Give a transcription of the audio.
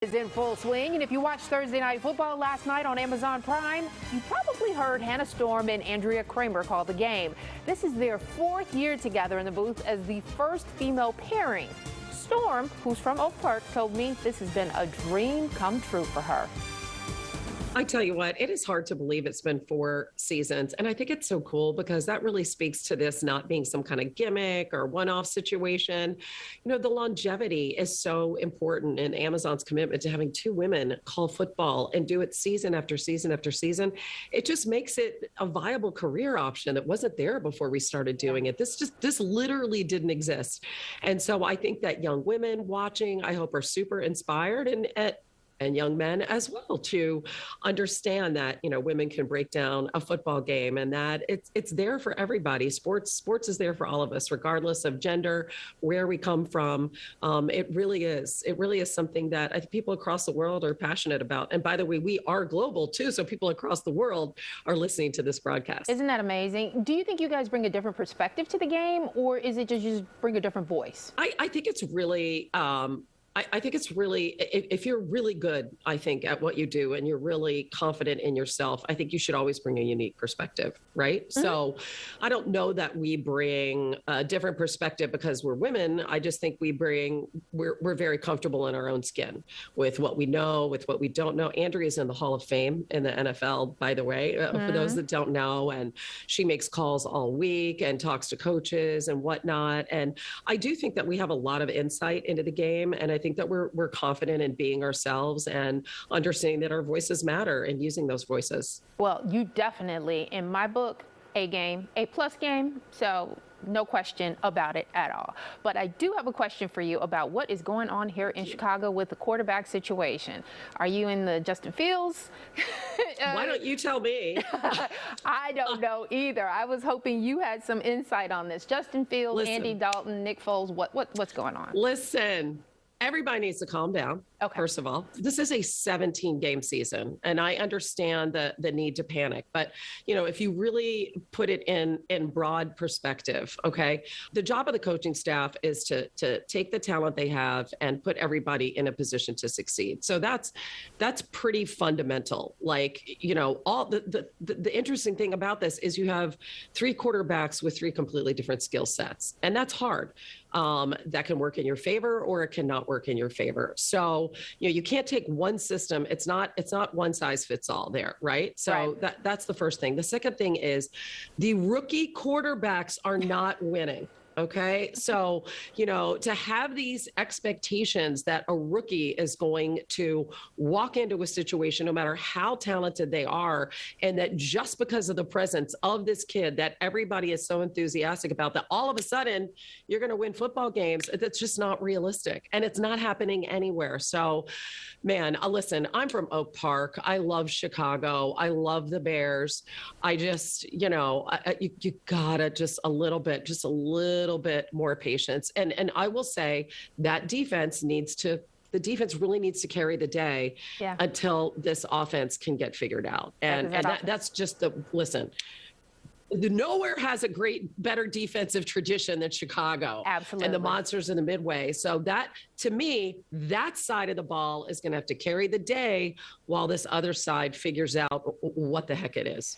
Is in full swing, and if you watched Thursday Night Football last night on Amazon Prime, you probably heard Hannah Storm and Andrea Kramer call the game. This is their fourth year together in the booth as the first female pairing. Storm, who's from Oak Park, told me this has been a dream come true for her. I tell you what, it is hard to believe it's been 4 seasons. And I think it's so cool because that really speaks to this not being some kind of gimmick or one-off situation. You know, the longevity is so important in Amazon's commitment to having 2 women call football and do it season after season after season. It just makes it a viable career option that wasn't there before we started doing it. This literally didn't exist. And so I think that young women watching, I hope, are super inspired and young men as well to understand that, you know, women can break down a football game and that it's there for everybody. Sports is there for all of us, regardless of gender, where we come from. It really is something that I think people across the world are passionate about. And by the way, we are global too. So people across the world are listening to this broadcast. Isn't that amazing? Do you think you guys bring a different perspective to the game, or is it just bring a different voice? I think it's really, I think it's really, if you're really good, I think, at what you do and you're really confident in yourself, I think you should always bring a unique perspective, right? Mm-hmm. So I don't know that we bring a different perspective because we're women. I just think we're very comfortable in our own skin with what we know, with what we don't know. Andrea's in the Hall of Fame in the NFL, by the way, for those that don't know. And she makes calls all week and talks to coaches and whatnot. And I do think that we have a lot of insight into the game. And I think that we're confident in being ourselves and understanding that our voices matter and using those voices. Well, you definitely, in my book, A plus game. So no question about it at all. But I do have a question for you about what is going on here in Chicago with the quarterback situation. Are you in the Justin Fields? Why don't you tell me? I don't know either. I was hoping you had some insight on this. Justin Fields, listen, Andy Dalton, Nick Foles, what's going on? Listen. Everybody needs to calm down. Okay. First of all, this is a 17-game season, and I understand the need to panic. But, you know, if you really put it in broad perspective, okay, the job of the coaching staff is to take the talent they have and put everybody in a position to succeed. So that's pretty fundamental. Like, you know, all the interesting thing about this is you have 3 quarterbacks with 3 completely different skill sets, and that's hard. That can work in your favor or it cannot work in your favor. So, you know, you can't take one system. It's not one size fits all there, right? So right. That's the first thing. The second thing is the rookie quarterbacks are not winning. Okay. So, you know, to have these expectations that a rookie is going to walk into a situation, no matter how talented they are, and that just because of the presence of this kid that everybody is so enthusiastic about, that all of a sudden you're going to win football games, that's just not realistic. And it's not happening anywhere. So, man, listen, I'm from Oak Park. I love Chicago. I love the Bears. I just, you know, you gotta just a little bit more patience. And I will say that the defense really needs to carry the day until this offense can get figured out. And that's just listen. Nowhere has a better defensive tradition than Chicago. Absolutely. And the Monsters in the Midway. So that, to me, that side of the ball is going to have to carry the day while this other side figures out what the heck it is.